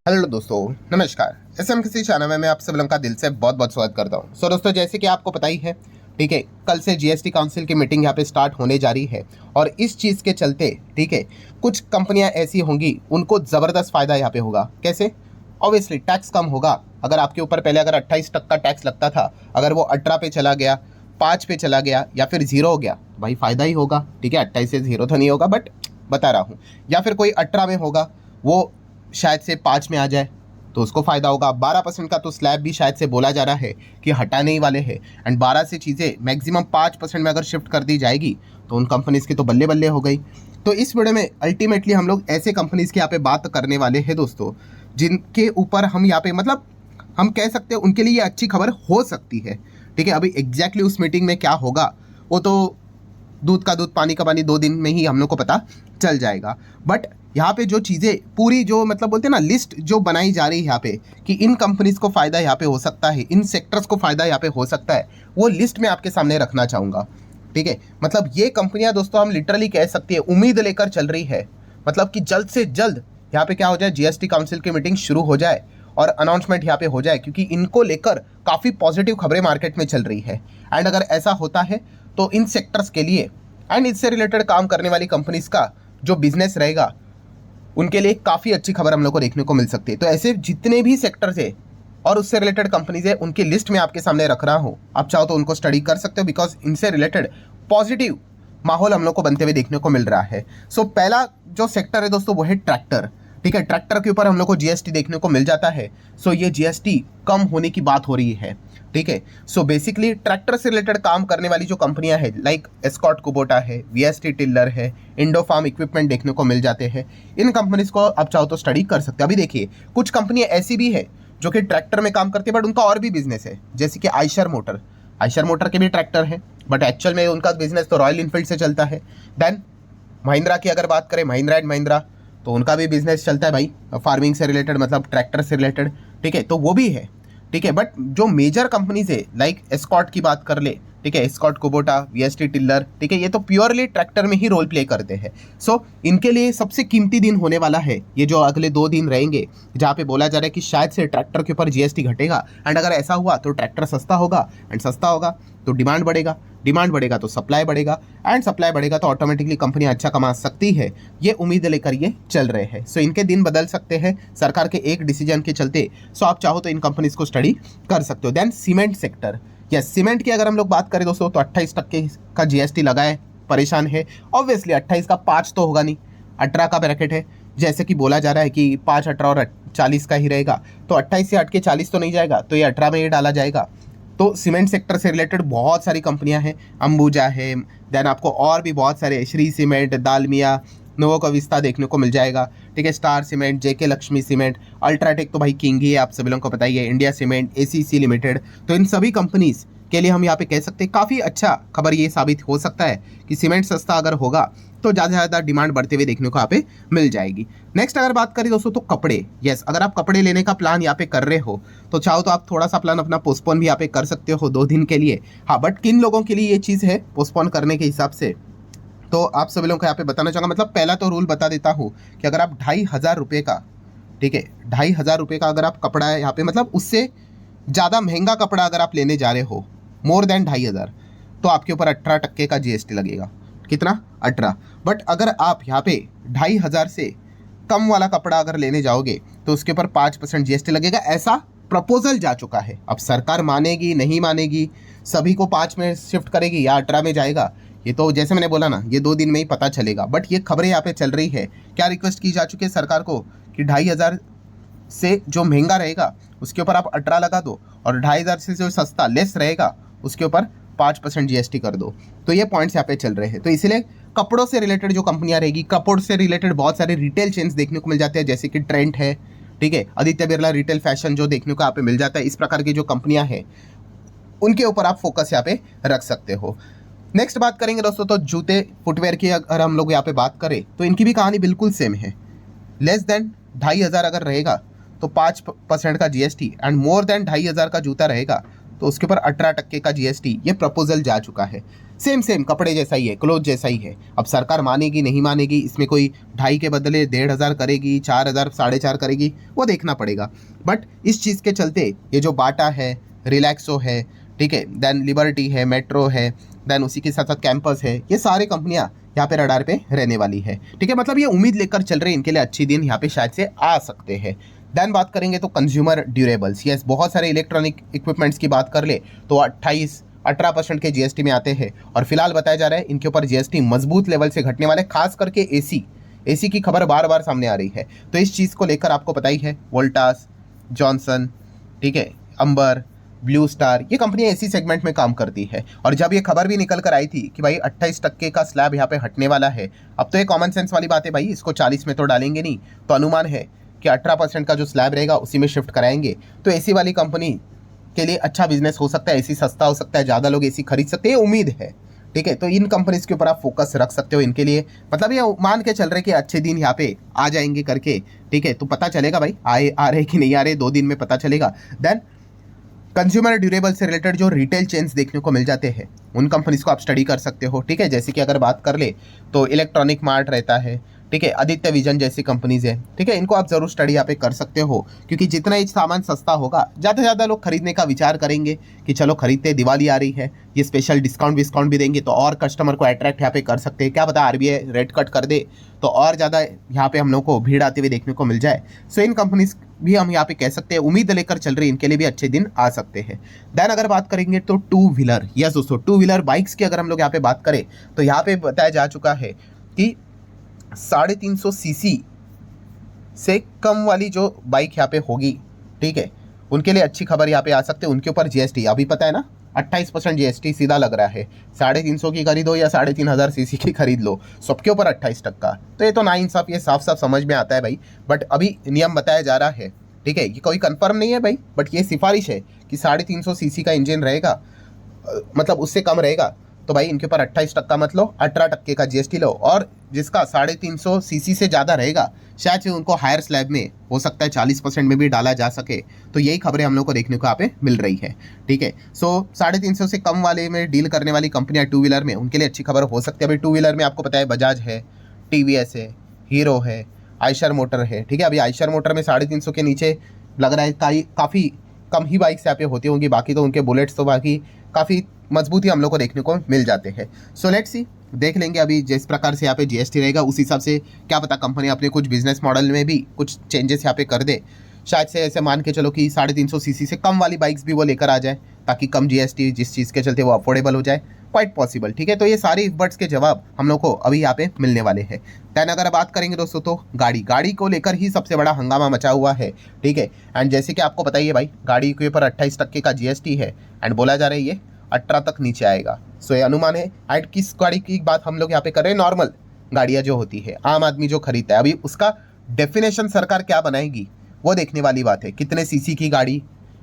Hello दोस्तों, नमस्कार। किसी चैनल में मैं आप सब लोगों का दिल से बहुत बहुत स्वागत करता हूं। दोस्तों, जैसे कि आपको पता ही है, ठीक है, कल से जीएसटी काउंसिल की मीटिंग यहाँ पे स्टार्ट होने जा रही है और इस चीज़ के चलते, ठीक है, कुछ कंपनियां ऐसी होंगी उनको ज़बरदस्त फ़ायदा यहाँ पे होगा। कैसे? ऑब्वियसली टैक्स कम होगा। अगर आपके ऊपर पहले अगर 28% टैक्स लगता था, अगर वो 18 पे चला गया, 5 पे चला गया या फिर 0 हो गया, भाई फ़ायदा ही होगा। ठीक है, 28 से 0 तो नहीं होगा, बट बता रहा हूँ। या फिर कोई 18 में होगा, वो शायद से 5 में आ जाए तो उसको फ़ायदा होगा। 12% का तो स्लैब भी शायद से बोला जा रहा है कि हटाने ही वाले हैं। एंड 12 से चीज़ें मैक्सिमम 5% में अगर शिफ्ट कर दी जाएगी तो उन कंपनीज़ की तो बल्ले बल्ले हो गई। तो इस वीडियो में अल्टीमेटली हम लोग ऐसे कंपनीज़ की यहाँ पे बात करने वाले हैं दोस्तों, जिनके ऊपर हम यहाँ पे मतलब हम कह सकते हैं उनके लिए ये अच्छी खबर हो सकती है। ठीक है, अभी एग्जैक्टली उस मीटिंग में क्या होगा वो तो दूध का दूध पानी का पानी 2 दिन में ही हम लोग को पता चल जाएगा। बट यहाँ पे जो चीज़ें पूरी जो मतलब बोलते हैं ना, लिस्ट जो बनाई जा रही है यहाँ पे कि इन कंपनीज को फ़ायदा यहाँ पे हो सकता है, इन सेक्टर्स को फ़ायदा यहाँ पे हो सकता है, वो लिस्ट में आपके सामने रखना चाहूँगा। ठीक है, मतलब ये कंपनियाँ दोस्तों हम लिटरली कह सकते हैं उम्मीद लेकर चल रही है, मतलब कि जल्द से जल्द यहाँ पे क्या हो जाए, जीएसटी काउंसिल की मीटिंग शुरू हो जाए और अनाउंसमेंट यहाँ पे हो जाए, क्योंकि इनको लेकर काफ़ी पॉजिटिव खबरें मार्केट में चल रही है। एंड अगर ऐसा होता है तो इन सेक्टर्स के लिए एंड इससे रिलेटेड काम करने वाली कंपनीज का जो बिजनेस रहेगा उनके लिए काफ़ी अच्छी खबर हम लोग को देखने को मिल सकती है। तो ऐसे जितने भी सेक्टर्स है और उससे रिलेटेड कंपनीज है उनकी लिस्ट में आपके सामने रख रहा हूँ। आप चाहो तो उनको स्टडी कर सकते हो, बिकॉज इनसे रिलेटेड पॉजिटिव माहौल हम लोग को बनते हुए देखने को मिल रहा है। सो पहला जो सेक्टर है दोस्तों वो है ट्रैक्टर। ठीक है, ट्रैक्टर के ऊपर हम लोग को जीएसटी देखने को मिल जाता है। सो ये जीएसटी कम होने की बात हो रही है। ठीक है, सो बेसिकली ट्रैक्टर से रिलेटेड काम करने वाली जो कंपनियां हैं लाइक एस्कॉर्ट कुबोटा है, वीएसटी टिल्लर है, इंडो फार्म इक्विपमेंट देखने को मिल जाते हैं। इन कंपनीज को आप चाहो तो स्टडी कर सकते हो। अभी देखिए, कुछ कंपनियां ऐसी भी है जो कि ट्रैक्टर में काम करती है बट उनका और भी बिजनेस है, जैसे कि आयशर मोटर। आयशर मोटर के भी ट्रैक्टर है बट एक्चुअल में उनका बिजनेस तो रॉयल इनफील्ड से चलता है। देन महिंद्रा की अगर बात करें, महिंद्रा एंड महिंद्रा, तो उनका भी बिजनेस चलता है भाई फार्मिंग से रिलेटेड, मतलब ट्रैक्टर से रिलेटेड। ठीक है, तो वो भी है। ठीक है, बट जो मेजर कंपनीज है लाइक एस्कॉर्ट की बात कर ले, ठीक है, एस्कॉर्ट कुबोटा, वीएसटी टिल्लर, ठीक है, ये तो प्योरली ट्रैक्टर में ही रोल प्ले करते हैं। सो इनके लिए सबसे कीमती दिन होने वाला है ये जो अगले 2 दिन रहेंगे, जहाँ पे बोला जा रहा है कि शायद से ट्रैक्टर के ऊपर जीएसटी घटेगा। एंड अगर ऐसा हुआ तो ट्रैक्टर सस्ता होगा, एंड सस्ता होगा तो डिमांड बढ़ेगा, डिमांड बढ़ेगा तो सप्लाई बढ़ेगा, एंड सप्लाई बढ़ेगा तो ऑटोमेटिकली कंपनियां अच्छा कमा सकती है। ये उम्मीद लेकर ये चल रहे हैं। सो इनके दिन बदल सकते हैं सरकार के एक डिसीजन के चलते। सो आप चाहो तो इन कंपनीज को स्टडी कर सकते हो। Then cement sector, yes, cement की अगर हम लोग बात करें दोस्तों तो 28% का जीएसटी लगा है, परेशान है। ऑब्वियसली 28 का 5 तो होगा नहीं, 18 का ब्रैकेट है, जैसे कि बोला जा रहा है कि 5, 18 और 40 का ही रहेगा। तो 28 से हट के 40 तो नहीं जाएगा, तो ये 18 में ये डाला जाएगा। तो सीमेंट सेक्टर से रिलेटेड बहुत सारी कंपनियां हैं, अंबुजा है, देन आपको और भी बहुत सारे श्री सीमेंट, दालमिया, नोवोकविस्ता देखने को मिल जाएगा। ठीक है, स्टार सीमेंट, जेके लक्ष्मी सीमेंट, अल्ट्राटेक तो भाई किंग ही है, आप सभी लोगों को पता ही है, इंडिया सीमेंट, एसीसी लिमिटेड। तो इन सभी कंपनीज के लिए हम यहाँ पे कह सकते हैं काफ़ी अच्छा खबर ये साबित हो सकता है कि सीमेंट सस्ता अगर होगा तो ज़्यादा से ज़्यादा डिमांड बढ़ते हुए देखने को यहाँ पे मिल जाएगी। नेक्स्ट अगर बात करें दोस्तों तो कपड़े, यस, अगर आप कपड़े लेने का प्लान यहाँ पे कर रहे हो तो चाहो तो आप थोड़ा सा प्लान अपना पोस्टपोन भी यहाँ पे कर सकते हो 2 दिन के लिए। हाँ, बट किन लोगों के लिए ये चीज़ है पोस्टपोन करने के हिसाब से, तो आप सभी लोगों को यहाँ पे बताना चाहूँगा। मतलब पहला तो रूल बता देता हूँ कि अगर आप 2,500 रुपये का, ठीक है, 2,500 रुपये का अगर आप कपड़ा है यहाँ पे, मतलब उससे ज़्यादा महंगा कपड़ा अगर आप लेने जा रहे हो मोर देन 2,500, तो आपके ऊपर 18% का जीएसटी लगेगा। कितना? 18। बट अगर आप यहाँ पे 2,500 से कम वाला कपड़ा अगर लेने जाओगे तो उसके ऊपर 5% जीएसटी लगेगा। ऐसा प्रपोजल जा चुका है। अब सरकार मानेगी नहीं मानेगी, सभी को 5 में शिफ्ट करेगी या 18 में जाएगा, ये तो जैसे मैंने बोला ना, ये 2 दिन में ही पता चलेगा। बट ये खबरें यहाँ पे चल रही है। क्या रिक्वेस्ट की जा चुकी है सरकार को कि 2,500 से जो महंगा रहेगा उसके ऊपर आप 18 लगा दो, और 2,500 से जो सस्ता लेस रहेगा उसके ऊपर 5% जीएसटी कर दो। तो ये पॉइंट्स यहाँ पे चल रहे हैं। तो इसीलिए कपड़ों से रिलेटेड जो कंपनियां रहेगी, कपड़ों से रिलेटेड बहुत सारे रिटेल चेन्स देखने को मिल जाते हैं, जैसे कि ट्रेंड है, ठीक है, आदित्य बिरला रिटेल फैशन जो देखने को यहाँ पे मिल जाता है। इस प्रकार की जो कंपनियां हैं उनके ऊपर आप फोकस यहाँ पे रख सकते हो। नेक्स्ट बात करेंगे दोस्तों तो जूते, फुटवेयर की अगर हम लोग यहाँ पे बात करें तो इनकी भी कहानी बिल्कुल सेम है। लेस देन 2,500 अगर रहेगा तो 5% का जीएसटी, एंड मोर देन 2,500 का जूता रहेगा तो उसके ऊपर 18% का जीएसटी ये प्रपोजल जा चुका है। सेम कपड़े जैसा ही है, क्लोथ जैसा ही है। अब सरकार मानेगी नहीं मानेगी, इसमें कोई 2.5 के बदले 1,500 करेगी, 4,000 4,500 करेगी, वो देखना पड़ेगा। बट इस चीज़ के चलते ये जो बाटा है, रिलैक्सो है, ठीक है, देन लिबर्टी है, मेट्रो है, देन उसी के साथ साथ कैंपस है, ये सारी कंपनियां यहाँ पे रडार पे रहने वाली है, ठीक है। मतलब ये उम्मीद लेकर चल रहे हैं, इनके लिए अच्छी दिन यहाँ पे शायद से आ सकते हैं। देन बात करेंगे तो कंज्यूमर ड्यूरेबल्स, यस, बहुत सारे इलेक्ट्रॉनिक इक्विपमेंट्स की बात कर ले तो 18% के जीएसटी में आते हैं। और फिलहाल बताया जा रहा है इनके ऊपर जीएसटी मजबूत लेवल से घटने वाले, खास करके एसी की खबर बार बार सामने आ रही है। तो इस चीज़ को लेकर आपको पता ही है, वोल्टास, जॉनसन, ठीक है, अंबर, ब्लू स्टार, ये कंपनियां एसी सेगमेंट में काम करती है। और जब ये खबर भी निकल कर आई थी कि भाई 28% का स्लैब यहाँ पे हटने वाला है, अब तो ये कॉमन सेंस वाली बात है भाई, इसको 40 में तो डालेंगे नहीं, तो अनुमान है कि 18% का जो स्लैब रहेगा उसी में शिफ्ट कराएंगे। तो एसी वाली कंपनी के लिए अच्छा बिजनेस हो सकता है, एसी सस्ता हो सकता है, ज़्यादा लोग एसी खरीद सकते हैं, उम्मीद है, ठीक है। तो इन कंपनीज के ऊपर आप फोकस रख सकते हो, इनके लिए मतलब ये मान के चल रहे कि अच्छे दिन यहाँ पे आ जाएंगे करके, ठीक है। तो पता चलेगा भाई आ रहे कि नहीं आ रहे, 2 दिन में पता चलेगा। देन कंज्यूमर ड्यूरेबल से रिलेटेड जो रिटेल चेन्स देखने को मिल जाते हैं, उन कंपनीज को आप स्टडी कर सकते हो, ठीक है। जैसे कि अगर बात कर ले तो इलेक्ट्रॉनिक मार्ट रहता है, ठीक है, आदित्य विजन जैसी कंपनीज है, ठीक है, इनको आप जरूर स्टडी यहाँ पे कर सकते हो, क्योंकि जितना ही सामान सस्ता होगा ज़्यादा से ज़्यादा लोग खरीदने का विचार करेंगे कि चलो खरीदते, दिवाली आ रही है, ये स्पेशल डिस्काउंट विस्काउंट भी देंगे तो और कस्टमर को अट्रैक्ट यहाँ पे कर सकते हैं। क्या पता आरबीआई रेट कट कर दे तो और ज़्यादा यहाँ पे हम लोग को भीड़ आते हुए देखने को मिल जाए। सो इन कंपनीज भी हम यहाँ पे कह सकते हैं उम्मीद लेकर चल रही, इनके लिए भी अच्छे दिन आ सकते हैं। देन अगर बात करेंगे तो टू व्हीलर, यस दोस्तों, टू व्हीलर बाइक्स की अगर हम लोग यहाँ पे बात करें तो यहाँ पे बताया जा चुका है कि 350 सीसी से कम वाली जो बाइक यहाँ पे होगी, ठीक है, उनके लिए अच्छी खबर यहाँ पे आ सकते हैं। उनके ऊपर जीएसटी अभी पता है ना 28% जीएसटी सीधा लग रहा है। 350 की खरीदो या 3,500 सीसी की खरीद लो, सबके ऊपर 28%। तो ये तो नाइंसाफ, ये साफ साफ समझ में आता है भाई। बट अभी नियम बताया जा रहा है, ठीक है, ये कोई कंफर्म नहीं है भाई, बट ये सिफारिश है कि 350 सीसी का इंजन रहेगा, मतलब उससे कम रहेगा तो भाई इनके ऊपर 28% मत लो, 18% का जीएसटी लो। और जिसका 350 सीसी से ज़्यादा रहेगा शायद से उनको हायर स्लैब में हो सकता है 40% में भी डाला जा सके। तो यही खबरें हम लोग को देखने को यहाँ पे मिल रही है, ठीक है। सो 350 से कम वाले में डील करने वाली कंपनियां टू व्हीलर में, उनके लिए अच्छी खबर हो सकती है। अभी टू व्हीलर में आपको पता है बजाज है, टीवीएस है, हीरो है, आयशर मोटर है, ठीक है। अभी आयशर मोटर में 350 के नीचे लग रहा है काफ़ी कम ही बाइक्स यहाँ पे होती होंगी, बाकी तो उनके बुलेट्स तो बाकी काफ़ी मजबूती हम लोग को देखने को मिल जाते हैं। सो लेट्स सी, देख लेंगे अभी जिस प्रकार से यहाँ पे जीएसटी रहेगा उस हिसाब से क्या पता कंपनी अपने कुछ बिजनेस मॉडल में भी कुछ चेंजेस यहाँ पे कर दे। शायद से ऐसे मान के चलो कि 350 सीसी से कम वाली बाइक्स भी वो लेकर आ जाए, ताकि कम जीएसटी जिस चीज़ के चलते वो अफोर्डेबल हो जाए, क्वाइट पॉसिबल, ठीक है। तो ये सारे इफ के जवाब हम लोग को अभी यहाँ पे मिलने वाले हैं। दैन अगर बात करेंगे दोस्तों तो गाड़ी को लेकर ही सबसे बड़ा हंगामा मचा हुआ है, ठीक है। एंड जैसे कि आपको बताइए भाई, गाड़ी के ऊपर 28% का जीएसटी है एंड बोला जा रहा है ये 18 तक नीचे आएगा। सो ये अनुमान है। एंड किस गाड़ी की बात हम लोग यहाँ पे कर रहे हैं, नॉर्मल गाड़ियाँ जो होती है, आम आदमी जो खरीदता है। अभी उसका डेफिनेशन सरकार क्या बनाएगी वो देखने वाली बात है। कितने सीसी की गाड़ी,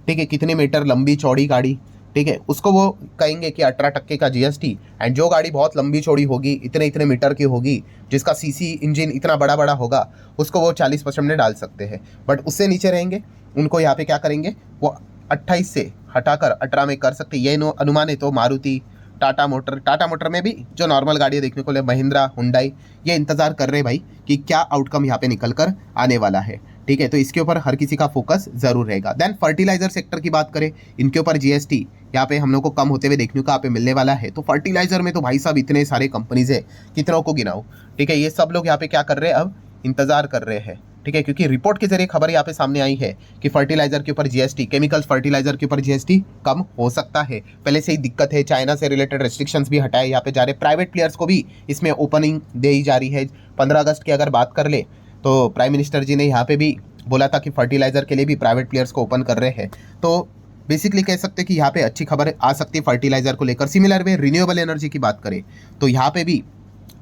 ठीक है, कितने मीटर लंबी चौड़ी गाड़ी, ठीक है, उसको वो कहेंगे कि 18% का जीएसटी। एंड जो गाड़ी बहुत लंबी चौड़ी होगी, इतने मीटर की होगी, जिसका सीसी इंजन इतना बड़ा बड़ा होगा, उसको वो 40% में डाल सकते हैं। बट उससे नीचे रहेंगे उनको यहाँ पे क्या करेंगे, वो 28 से हटाकर 18 में कर सकते। ये अनुमान है। तो मारुति, टाटा मोटर में भी जो नॉर्मल गाड़ियाँ देखने को ले, महिंद्रा, हुंडई, ये इंतज़ार कर रहे भाई कि क्या आउटकम यहाँ पे निकल कर आने वाला है, ठीक है। तो इसके ऊपर हर किसी का फोकस जरूर रहेगा। देन फर्टिलाइजर सेक्टर की बात करें, इनके ऊपर जीएसटी यहाँ पे हम लोग को कम होते हुए देखने को यहाँ पे मिलने वाला है। तो फर्टिलाइजर में तो भाई साहब इतने सारे कंपनीज है, कितनों को गिनाऊं, ठीक है। ये सब लोग यहाँ पे क्या कर रहे हैं, अब इंतजार कर रहे हैं, ठीक है, क्योंकि रिपोर्ट के जरिए खबर यहाँ पे सामने आई है कि फर्टिलाइजर के ऊपर जीएसटी, केमिकल्स फर्टिलाइजर के ऊपर जीएसटी कम हो सकता है। पहले से ही दिक्कत है, चाइना से रिलेटेड रेस्ट्रिक्शंस भी हटाए यहाँ पे जा रहे, प्राइवेट प्लेयर्स को भी इसमें ओपनिंग दी जा रही है। 15 अगस्त की अगर बात कर ले तो प्राइम मिनिस्टर जी ने यहाँ पे भी बोला था कि फर्टिलाइजर के लिए भी प्राइवेट प्लेयर्स को ओपन कर रहे हैं। तो बेसिकली कह सकते हैं कि यहाँ पे अच्छी खबर आ सकती है फर्टिलाइजर को लेकर। सिमिलर वे रिन्यूएबल एनर्जी की बात करें तो यहाँ पे भी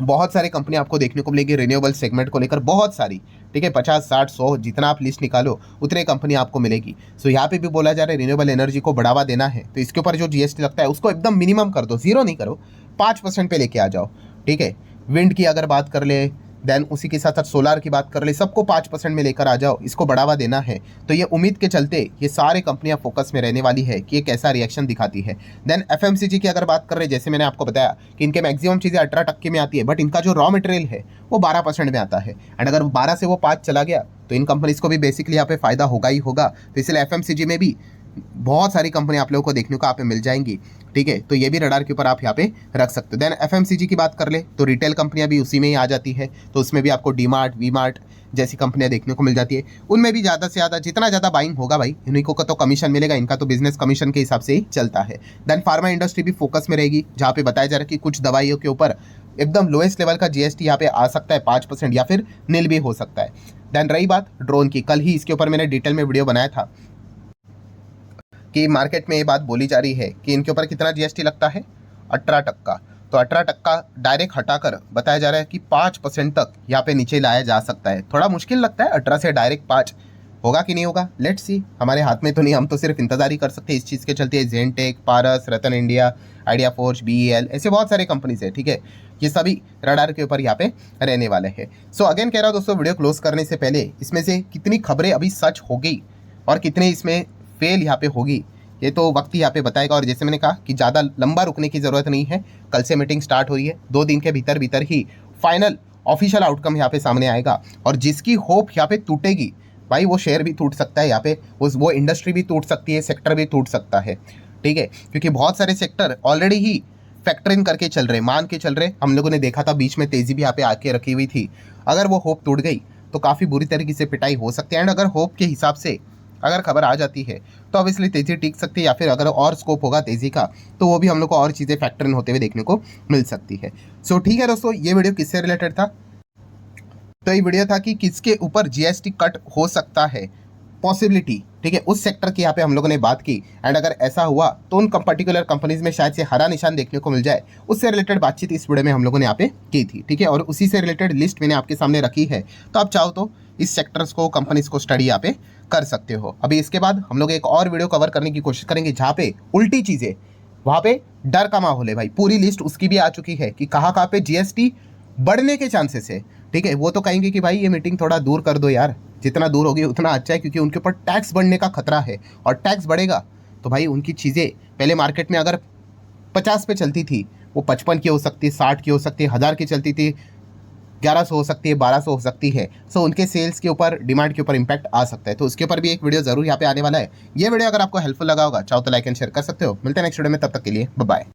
बहुत सारी कंपनी आपको देखने को मिलेगी रिन्यूएबल सेगमेंट को लेकर, बहुत सारी, ठीक है, 50, 60, 100 जितना आप लिस्ट निकालो उतने कंपनी आपको मिलेगी। सो यहाँ पे भी बोला जा रहा है रिन्यूएबल एनर्जी को बढ़ावा देना है, तो इसके ऊपर जो जीएसटी लगता है उसको एकदम मिनिमम कर दो, 0 नहीं करो, 5% पे लेके आ जाओ, ठीक है। विंड की अगर बात कर ले, देन उसी के साथ साथ सोलार की बात कर ले, सबको 5% में लेकर आ जाओ, इसको बढ़ावा देना है। तो ये उम्मीद के चलते ये सारे कंपनियां फोकस में रहने वाली है कि ये कैसा रिएक्शन दिखाती है। देन एफएमसीजी की अगर बात कर रहे, जैसे मैंने आपको बताया कि इनके मैक्सिमम चीज़ें 18% में आती है, बट इनका जो रॉ मटेरियल है वो 12% में आता है। एंड अगर 12 से वो 5 चला गया तो इन कंपनीज को भी बेसिकली यहाँ पे फायदा होगा ही होगा। तो इसलिए एफएमसीजी में भी बहुत सारी कंपनी आप लोगों को देखने को यहाँ पे मिल जाएंगी, ठीक है। तो ये भी रडार के ऊपर आप यहाँ पे रख सकते हो। देन एफएमसीजी की बात कर ले तो रिटेल कंपनियां भी उसी में ही आ जाती है, तो उसमें भी आपको डी मार्ट, वी मार्ट जैसी कंपनियां देखने को मिल जाती है। उनमें भी ज़्यादा से ज़्यादा जितना ज़्यादा बाइंग होगा भाई, इन्हीं को तो कमीशन मिलेगा, इनका तो बिजनेस कमीशन के हिसाब से ही चलता है। देन फार्मा इंडस्ट्री भी फोकस में रहेगी, जहाँ पे बताया जा रहा है कि कुछ दवाइयों के ऊपर एकदम लोएस्ट लेवल का जीएसटी यहाँ पे आ सकता है 5% या फिर नील भी हो सकता है। देन रही बात ड्रोन की, कल ही इसके ऊपर मैंने डिटेल में वीडियो बनाया था कि मार्केट में ये बात बोली जा रही है कि इनके ऊपर कितना जीएसटी लगता है, 18%। तो 18% डायरेक्ट हटाकर बताया जा रहा है कि 5% तक यहाँ पे नीचे लाया जा सकता है। थोड़ा मुश्किल लगता है 18 से डायरेक्ट 5 होगा कि नहीं होगा, लेट्स सी, हमारे हाथ में तो नहीं, हम तो सिर्फ इंतजार ही कर सकते हैं। इस चीज़ के चलते जेनटेक, पारस, रतन इंडिया, आइडिया फोर्स, बीईएल, ऐसे बहुत सारे कंपनीज है, ठीक है। ये सभी रडार के ऊपर यहाँ पे रहने वाले हैं। सो अगेन कह रहा हूँ दोस्तों, वीडियो क्लोज करने से पहले इसमें से कितनी खबरें अभी सच हो गई और कितने इसमें फेल यहाँ पे होगी, ये तो वक्त ही यहाँ पे बताएगा। और जैसे मैंने कहा कि ज़्यादा लंबा रुकने की ज़रूरत नहीं है, कल से मीटिंग स्टार्ट हो रही है, 2 दिन के भीतर भीतर ही फाइनल ऑफिशियल आउटकम यहाँ पे सामने आएगा। और जिसकी होप यहाँ पे टूटेगी भाई, वो शेयर भी टूट सकता है यहाँ पे, वो इंडस्ट्री भी टूट सकती है, सेक्टर भी टूट सकता है, ठीक है। क्योंकि बहुत सारे sector already he factor in करके चल रहे, मान के चल रहे। हम लोगों ने देखा था बीच में तेज़ी भी यहाँ पे आके रखी हुई थी। अगर वो होप टूट गई तो काफ़ी बुरी तरीके से पिटाई हो सकती है। एंड अगर होप के हिसाब से अगर खबर आ जाती है तो ऑब्वियसली तेज़ी टिक सकती है, या फिर अगर और स्कोप होगा तेज़ी का तो वो भी हम लोग को और चीज़ें फैक्टर इन होते हुए देखने को मिल सकती है। सो ठीक है दोस्तों, ये वीडियो किससे रिलेटेड था? तो ये वीडियो था कि किसके ऊपर जीएसटी कट हो सकता है, पॉसिबिलिटी, ठीक है, उस सेक्टर की यहाँ पे हम लोगों ने बात की। एंड अगर ऐसा हुआ तो उन पर्टिकुलर कंपनीज में शायद से हरा निशान देखने को मिल जाए, उससे रिलेटेड बातचीत इस वीडियो में हम लोगों ने यहाँ पे की थी, ठीक है। और उसी से रिलेटेड लिस्ट मैंने आपके सामने रखी है, तो आप चाहो तो इस सेक्टर्स को, कंपनीज को स्टडी यहाँ पे कर सकते हो। अभी इसके बाद हम लोग एक और वीडियो कवर करने की कोशिश करेंगे जहाँ पे उल्टी चीज़ें, वहाँ पे डर का माहौल है भाई, पूरी लिस्ट उसकी भी आ चुकी है कि कहाँ पे जीएसटी बढ़ने के चांसेस है, ठीक है। वो तो कहेंगे कि भाई ये मीटिंग थोड़ा दूर कर दो यार, जितना दूर होगी उतना अच्छा है, क्योंकि उनके ऊपर टैक्स बढ़ने का खतरा है। और टैक्स बढ़ेगा तो भाई उनकी चीज़ें पहले मार्केट में अगर 50 पे चलती थी, वो 55 की हो सकती है, 60 की हो सकती है, 1000 की चलती थी, 1100 हो सकती है, 1200 हो सकती है। सो उनके सेल्स के ऊपर, डिमांड के ऊपर इंपैक्ट आ सकता है। तो उसके ऊपर भी एक वीडियो जरूर यहाँ पे आने वाला है। ये वीडियो अगर आपको हेल्पफुल लगा होगा, चाहो तो लाइक एंड शेयर कर सकते हो। मिलते हैं नेक्स्ट वीडियो में, तब तक के लिए बाय बाय।